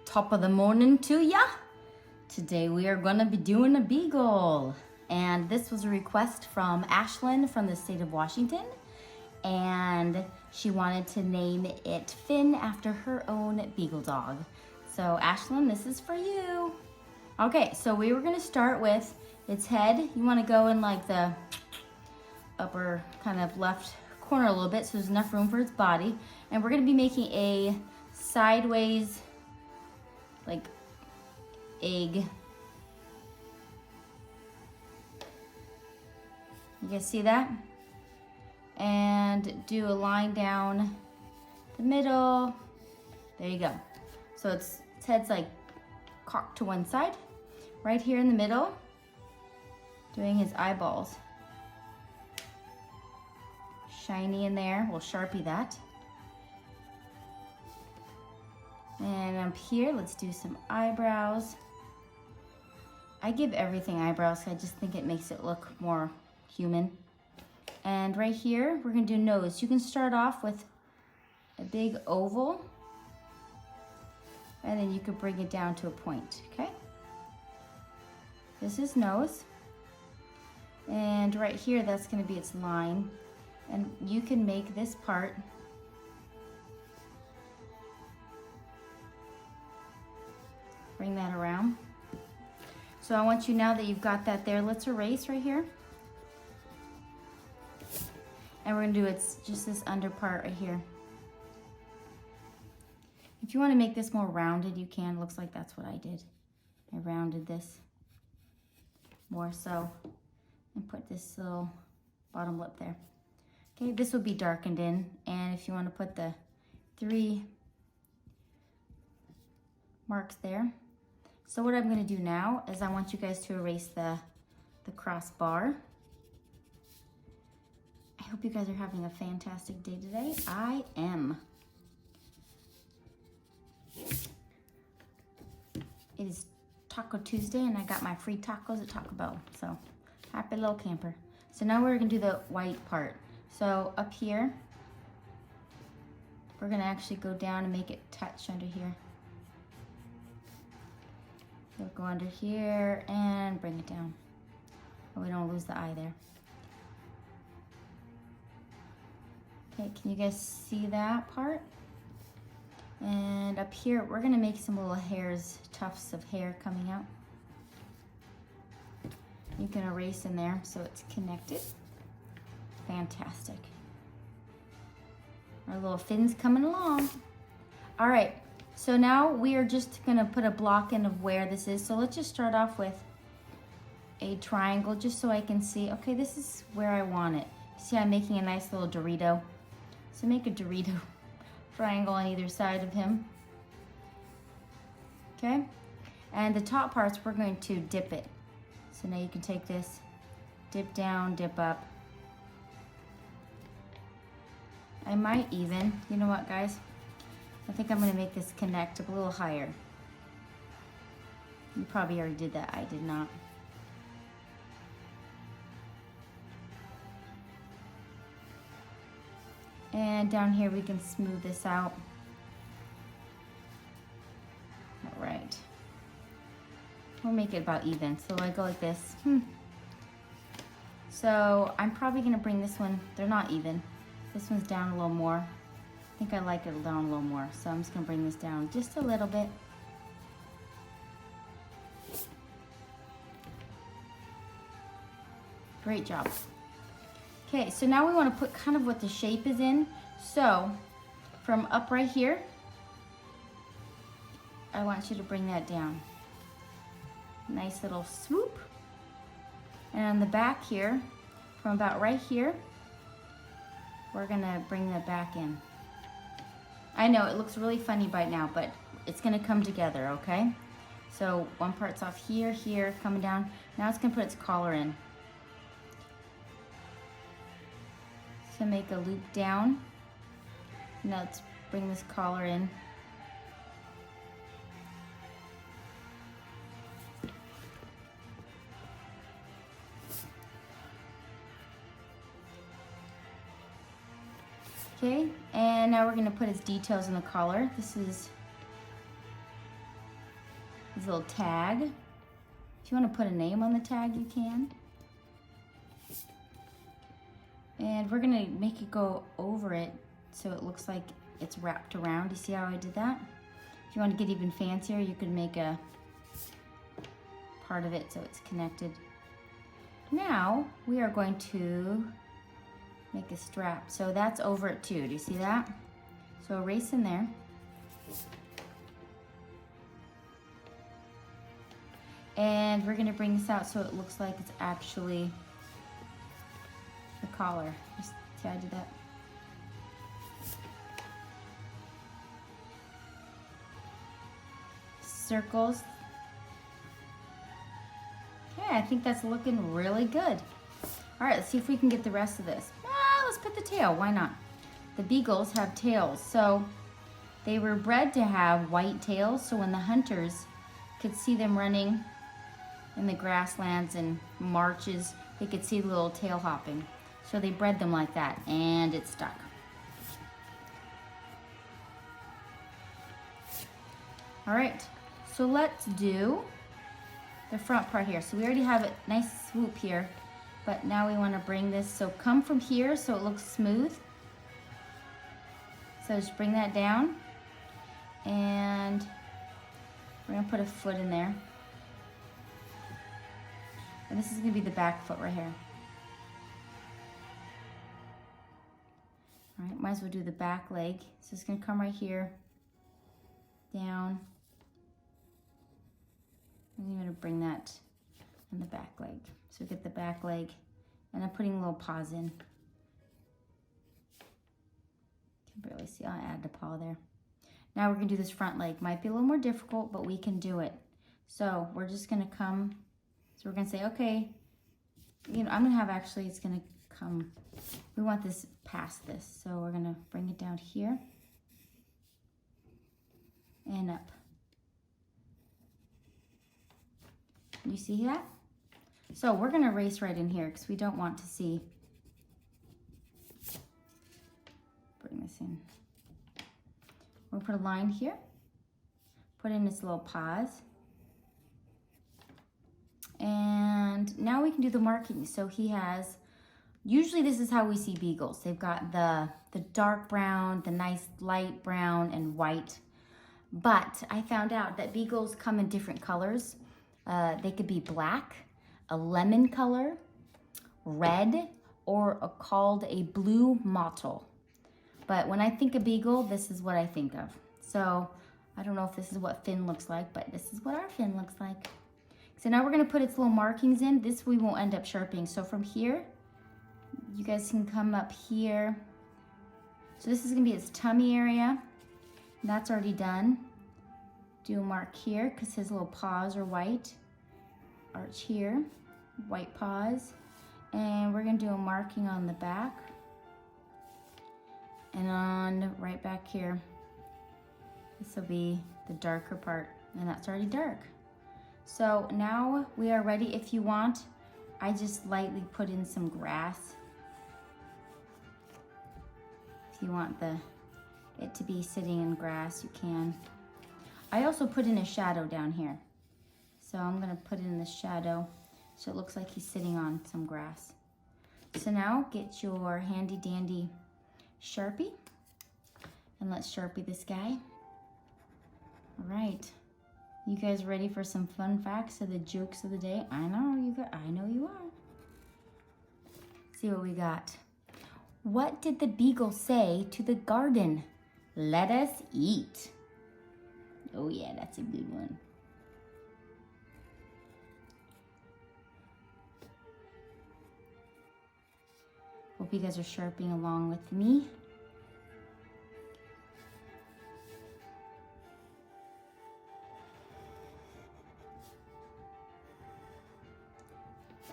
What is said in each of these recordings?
Top of the morning to ya. Today we are gonna be doing a beagle. And this was a request from Ashlyn from the state of Washington. And she wanted to name it Finn after her own beagle dog. So Ashlyn, this is for you. Okay, so we were gonna start with its head. You wanna go in like the upper kind of left corner a little bit so there's enough room for its body. And we're gonna be making a sideways like egg. You guys see that? And do a line down the middle. There you go. So its head's like cocked to one side. Right here in the middle, doing his eyeballs. Shiny in there, we'll Sharpie that. And up here, let's do some eyebrows. I give everything eyebrows, I just think it makes it look more human. And right here, we're gonna do nose. You can start off with a big oval, and then you could bring it down to a point, okay? This is nose. And right here, that's gonna be its line. And you can make this part bring that around. So I want you, now that you've got that there, let's erase right here. And we're gonna do just this under part right here. If you wanna make this more rounded, you can. Looks like that's what I did. I rounded this more so and put this little bottom lip there. Okay, this will be darkened in. And if you wanna put the 3 marks there. So what I'm gonna do now is I want you guys to erase the crossbar. I hope you guys are having a fantastic day today. I am. It is Taco Tuesday and I got my free tacos at Taco Bell. So happy little camper. So now we're gonna do the white part. So up here, we're gonna actually go down and make it touch under here. We'll go under here and bring it down. So we don't lose the eye there. Okay, can you guys see that part? And up here, we're gonna make some little hairs, tufts of hair coming out. You can erase in there so it's connected. Fantastic. Our little Finn's coming along. All right. So now we are just gonna put a block in of where this is. So let's just start off with a triangle just so I can see, okay, this is where I want it. See, I'm making a nice little Dorito. So make a Dorito triangle on either side of him. Okay? And the top parts, we're going to dip it. So now you can take this, dip down, dip up. I might even, you know what guys? I think I'm gonna make this connect a little higher. You probably already did that, I did not. And down here we can smooth this out. All right. We'll make it about even, so I go like this. So I'm probably gonna bring this one, they're not even. This one's down a little more. I think I like it down a little more, so I'm just gonna bring this down just a little bit. Great job. Okay, so now we wanna put kind of what the shape is in. So from up right here, I want you to bring that down. Nice little swoop. And on the back here, from about right here, we're gonna bring that back in. I know it looks really funny right now, but it's gonna come together, okay? So one part's off here, here, coming down. Now it's gonna put its collar in. So make a loop down. Now let's bring this collar in. Okay, and now we're gonna put its details in the collar. This is His little tag. If you want to put a name on the tag, you can. And we're gonna make it go over it so it looks like it's wrapped around. You see how I did that? If you want to get even fancier, you could make a part of it so it's connected. Now we are going to make a strap. So that's over it too. Do you see that? So erase in there. And we're gonna bring this out so it looks like it's actually the collar. Just see how I did that? Circles. Okay, I think that's looking really good. All right, let's see if we can get the rest of this. Let's put the tail, why not? The beagles have tails, so they were bred to have white tails, so when the hunters could see them running in the grasslands and marches, they could see the little tail hopping. So they bred them like that, and it stuck. All right, so let's do the front part here. So we already have a nice swoop here, but now we want to bring this, so come from here so it looks smooth. So just bring that down, and we're gonna put a foot in there. And this is gonna be the back foot right here. All right, might as well do the back leg. So it's gonna come right here, down. And you're gonna bring that on the back leg. So get the back leg, and I'm putting little paws in. Can barely see, I'll add the paw there. Now we're gonna do this front leg. Might be a little more difficult, but we can do it. So we're just gonna come, so we're gonna say, okay, you know, I'm gonna have actually, it's gonna come, we want this past this. So we're gonna bring it down here and up. You see that? So we're gonna erase right in here because we don't want to see. Bring this in. We'll put a line here. Put in this little pause. And now we can do the markings. So he has, usually this is how we see beagles. They've got the dark brown, the nice light brown, and white. But I found out that beagles come in different colors. They could be black, a lemon color, red, or called a blue mottle. But when I think of beagle, this is what I think of. So I don't know if this is what Finn looks like, but this is what our Finn looks like. So now we're gonna put its little markings in. This we won't end up sharpening. So from here, you guys can come up here. So this is gonna be its tummy area. That's already done. Do a mark here because his little paws are white. Arch here, white paws. And we're gonna do a marking on the back. And on right back here. This will be the darker part, and that's already dark. So now we are ready. If you want, I just lightly put in some grass. If you want it to be sitting in grass, you can. I also put in a shadow down here. So I'm gonna put in the shadow so it looks like he's sitting on some grass. So now get your handy dandy Sharpie, and let's Sharpie this guy. All right, you guys ready for some fun facts or the jokes of the day? I know you are. Let's see what we got. What did the beagle say to the garden? Let us eat. Oh yeah, that's a good one. Hope you guys are sharpening along with me.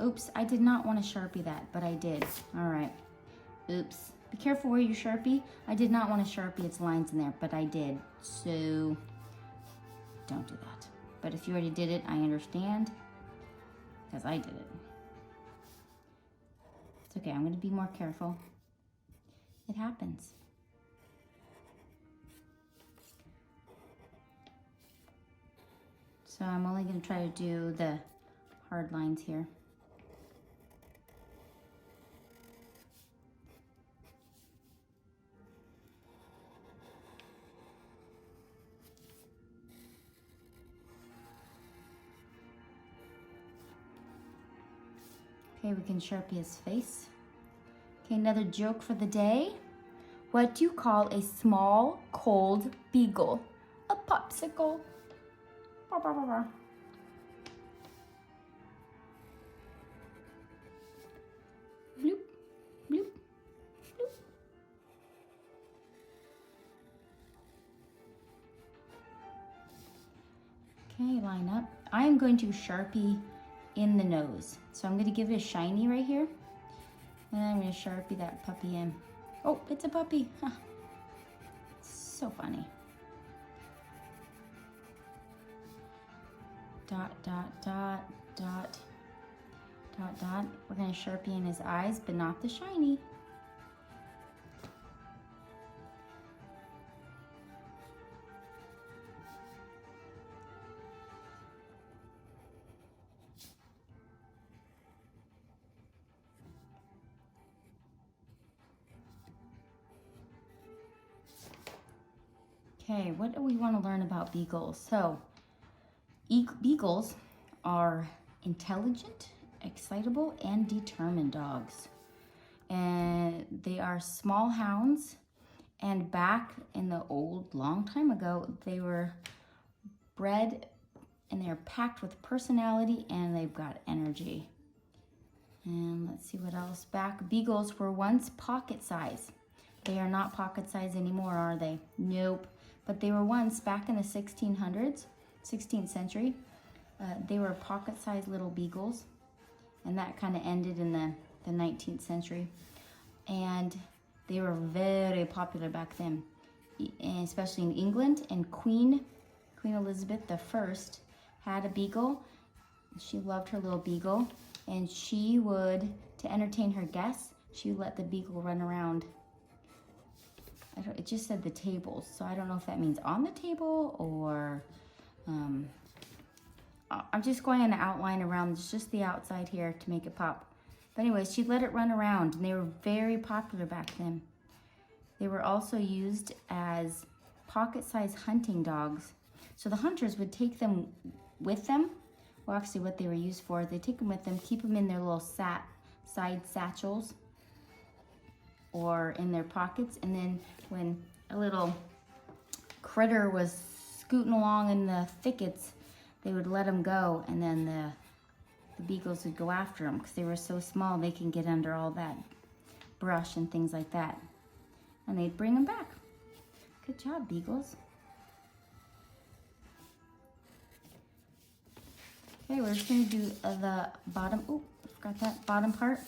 Oops, I did not want to Sharpie that, but I did. All right. Oops. Be careful where you Sharpie. I did not want to Sharpie its lines in there, but I did. So don't do that. But if you already did it, I understand, because I did it. It's okay, I'm gonna be more careful. It happens. So I'm only going to try to do the hard lines here. Okay, we can Sharpie his face. Okay, another joke for the day. What do you call a small, cold beagle? A popsicle. Bah, bah, bah, bah. Bloop, bloop, bloop. Okay, line up. I am going to Sharpie in the nose. So I'm going to give it a shiny right here. And I'm going to Sharpie that puppy in. Oh, it's a puppy. Huh. So funny. Dot, dot, dot, dot, dot, dot. We're going to Sharpie in his eyes, but not the shiny. Okay, what do we want to learn about beagles? So, beagles are intelligent, excitable, and determined dogs. And they are small hounds. And back in the long time ago, they were bred and they're packed with personality and they've got energy. And let's see what else. Beagles were once pocket size. They are not pocket size anymore, are they? Nope. But they were once, back in the 1600s, 16th century, they were pocket-sized little beagles, and that kind of ended in the 19th century. And they were very popular back then, especially in England. And Queen Elizabeth I had a beagle. She loved her little beagle, and she would, to entertain her guests, she would let the beagle run around. It just said the tables, so I don't know if that means on the table or I'm just going on an outline around just the outside here to make it pop. But anyways, she let it run around, and they were very popular back then. They were also used as pocket-sized hunting dogs. So the hunters would take them with them. Well, actually what they were used for, they take them with them, keep them in their little side satchels or in their pockets, and then when a little critter was scooting along in the thickets, they would let them go, and then the beagles would go after them because they were so small they can get under all that brush and things like that, and they'd bring them back. Good job, beagles. Okay, we're just going to do the bottom. Oh, I forgot that bottom part.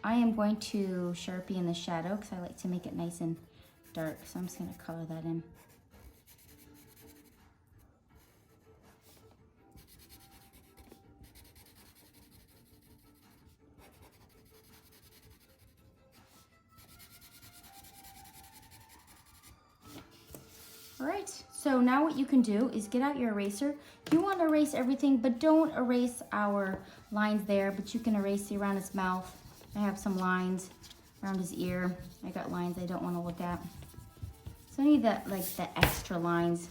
I am going to Sharpie in the shadow because I like to make it nice and dark. So I'm just going to color that in. All right, so now what you can do is get out your eraser. You want to erase everything, but don't erase our lines there, but you can erase around his mouth. I have some lines around his ear. I got lines I don't want to look at. So I need the extra lines.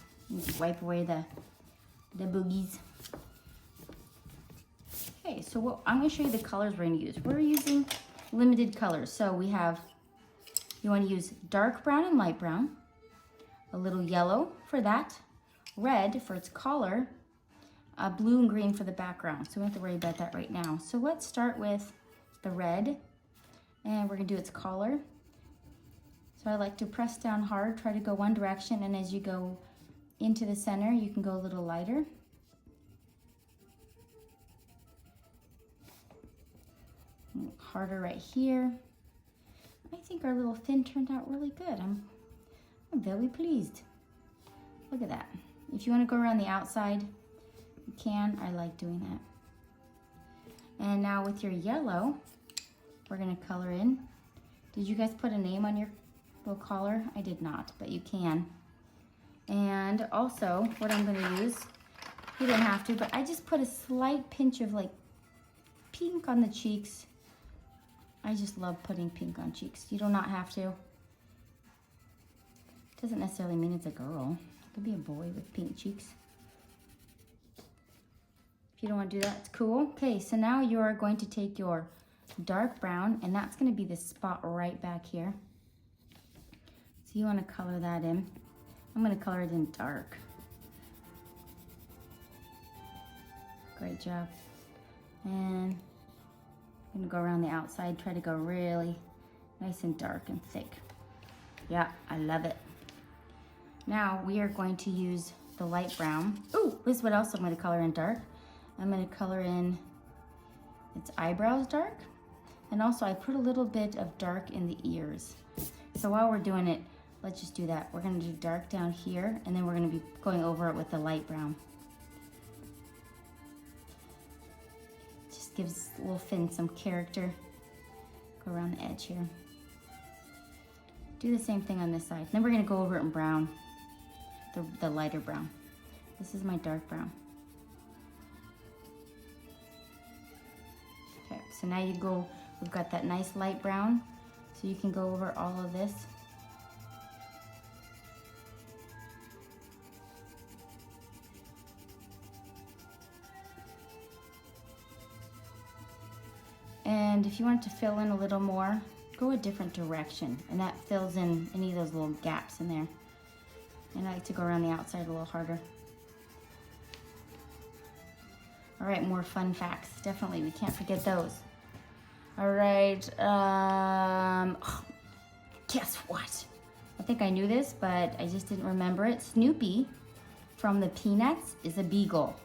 Wipe away the boogies. Okay, so I'm going to show you the colors we're going to use. We're using limited colors. So we have, you want to use dark brown and light brown, a little yellow for that, red for its collar, blue and green for the background. So we don't have to worry about that right now. So let's start with the red, and we're going to do its collar. So I like to press down hard, try to go one direction, and as you go into the center, you can go a little lighter. Harder right here. I think our little fin turned out really good. I'm very pleased. Look at that. If you want to go around the outside, you can. I like doing that. And now with your yellow, we're going to color in. Did you guys put a name on your little collar? I did not, but you can. And also, what I'm going to use You don't have to, but I just put a slight pinch of like pink on the cheeks. I just love putting pink on cheeks. You do not have to. Doesn't necessarily mean it's a girl. It could be a boy with pink cheeks. If you don't want to do that, it's cool. Okay, so now you're going to take your dark brown, and that's going to be the spot right back here. So you want to color that in. I'm going to color it in dark. Great job. And I'm going to go around the outside, try to go really nice and dark and thick. Yeah, I love it. Now we are going to use the light brown. Ooh, this is what else I'm going to color in dark. I'm going to color in its eyebrows dark. And also I put a little bit of dark in the ears. So while we're doing it, let's just do that. We're going to do dark down here, and then we're going to be going over it with the light brown. Just gives little Finn some character. Go around the edge here. Do the same thing on this side. Then we're going to go over it in brown, the lighter brown. This is my dark brown. Okay, so now we've got that nice light brown, so you can go over all of this. And if you want to fill in a little more, go a different direction, and that fills in any of those little gaps in there. And I like to go around the outside a little harder. All right, more fun facts. Definitely, we can't forget those. All right, guess what? I think I knew this, but I just didn't remember it. Snoopy from the Peanuts is a beagle.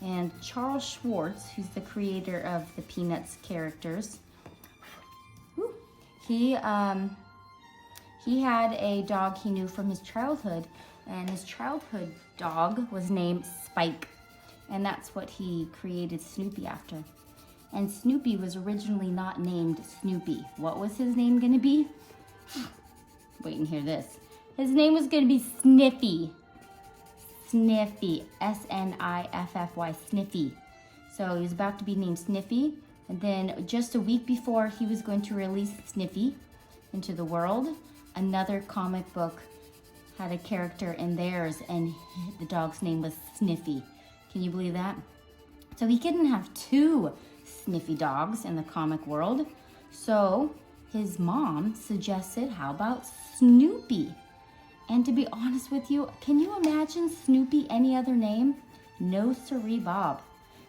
And Charles Schwartz, who's the creator of the Peanuts characters, he had a dog he knew from his childhood, and his childhood dog was named Spike. And that's what he created Snoopy after. And Snoopy was originally not named Snoopy. What was his name gonna be? Wait and hear this. His name was gonna be Sniffy. Sniffy, S-N-I-F-F-Y, Sniffy. So he was about to be named Sniffy, and then just a week before he was going to release Sniffy into the world, another comic book had a character in theirs, and the dog's name was Sniffy. Can you believe that? So he couldn't have two Sniffy dogs in the comic world. So his mom suggested, how about Snoopy? And to be honest with you, can you imagine Snoopy any other name? No siree, Bob.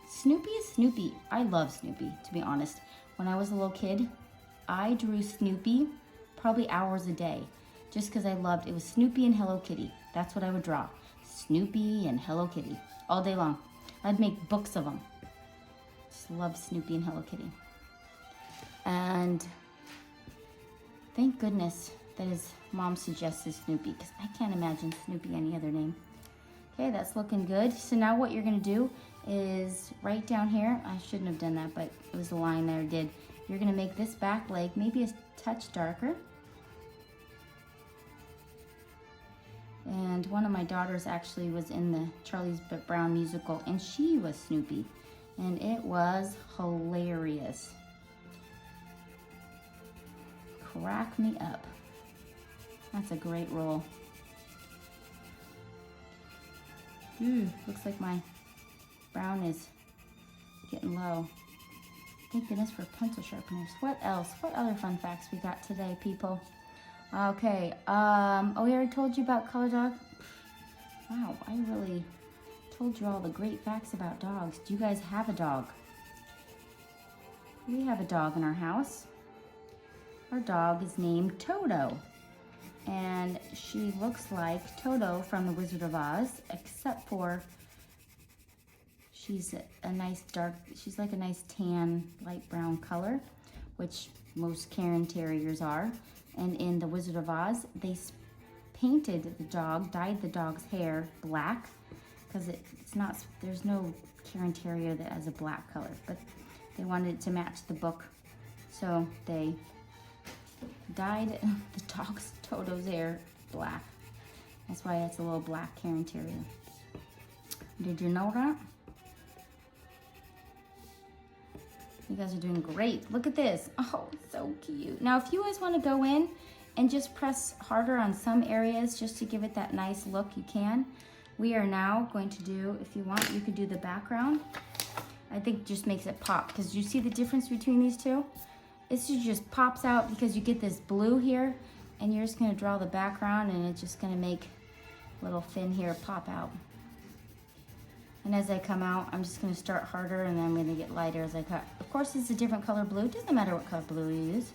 Snoopy is Snoopy. I love Snoopy, to be honest. When I was a little kid, I drew Snoopy probably hours a day, just because I loved it. Was Snoopy and Hello Kitty. That's what I would draw. Snoopy and Hello Kitty all day long. I'd make books of them. Just love Snoopy and Hello Kitty. And thank goodness that his mom suggested Snoopy, because I can't imagine Snoopy any other name. Okay, that's looking good. So now what you're gonna do is right down here, I shouldn't have done that, but it was the line that I did. You're gonna make this back leg maybe a touch darker. And one of my daughters actually was in the Charlie Brown musical, and she was Snoopy, and it was hilarious. Crack me up. That's a great role. Looks like my brown is getting low. Thank goodness for pencil sharpeners. What else? What other fun facts we got today, people? Okay, oh, we already told you about color dog. Wow, I really told you all the great facts about dogs. Do you guys have a dog? We have a dog in our house. Our dog is named Toto. And she looks like Toto from The Wizard of Oz, except for she's a nice dark, she's like a nice tan, light brown color, which most Cairn Terriers are. And in The Wizard of Oz, they painted the dog, dyed the dog's hair black, because it's not, there's no Cairn Terrier that has a black color, but they wanted it to match the book. So they dyed the dog's Toto's hair black. That's why it's a little black Cairn Terrier. Did you know that? You guys are doing great. Look at this. Oh, so cute. Now, if you guys want to go in and just press harder on some areas just to give it that nice look, you can. We are now going to do, if you want, you could do the background. I think just makes it pop, because you see the difference between these two? This just pops out because you get this blue here, and you're just gonna draw the background, and it's just gonna make a little fin here pop out. And as I come out, I'm just gonna start harder, and then I'm gonna get lighter as I cut. Of course, it's a different color blue. It doesn't matter what color blue you use,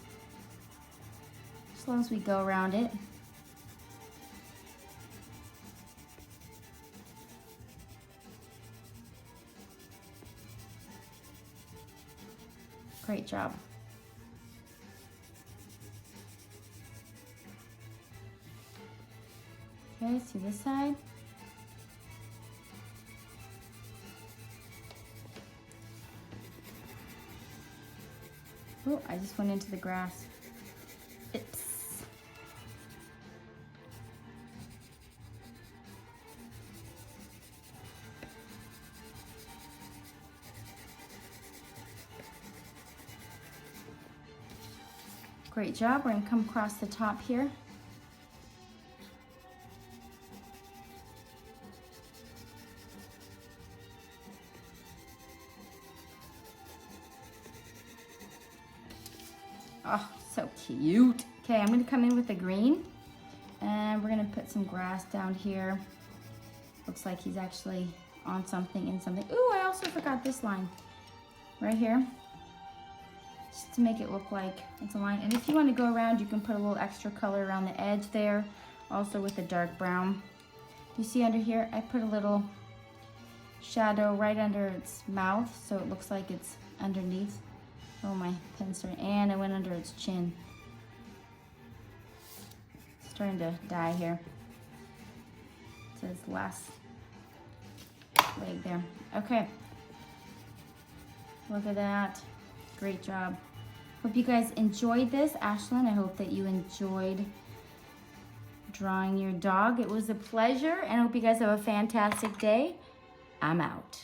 as long as we go around it. Great job. Okay, see this side. Oh, I just went into the grass. Oops. Great job. We're going to come across the top here. Oh, so cute. Okay, I'm going to come in with the green, and we're going to put some grass down here. Looks like he's actually on something, in something. Ooh, I also forgot this line right here, just to make it look like it's a line. And if you want to go around, you can put a little extra color around the edge there, also with the dark brown. You see under here, I put a little shadow right under its mouth, so it looks like it's underneath. Oh, my pen's starting, and I went under its chin. It's starting to die here. It says last leg there. Okay. Look at that. Great job. Hope you guys enjoyed this. Ashlyn, I hope that you enjoyed drawing your dog. It was a pleasure, and I hope you guys have a fantastic day. I'm out.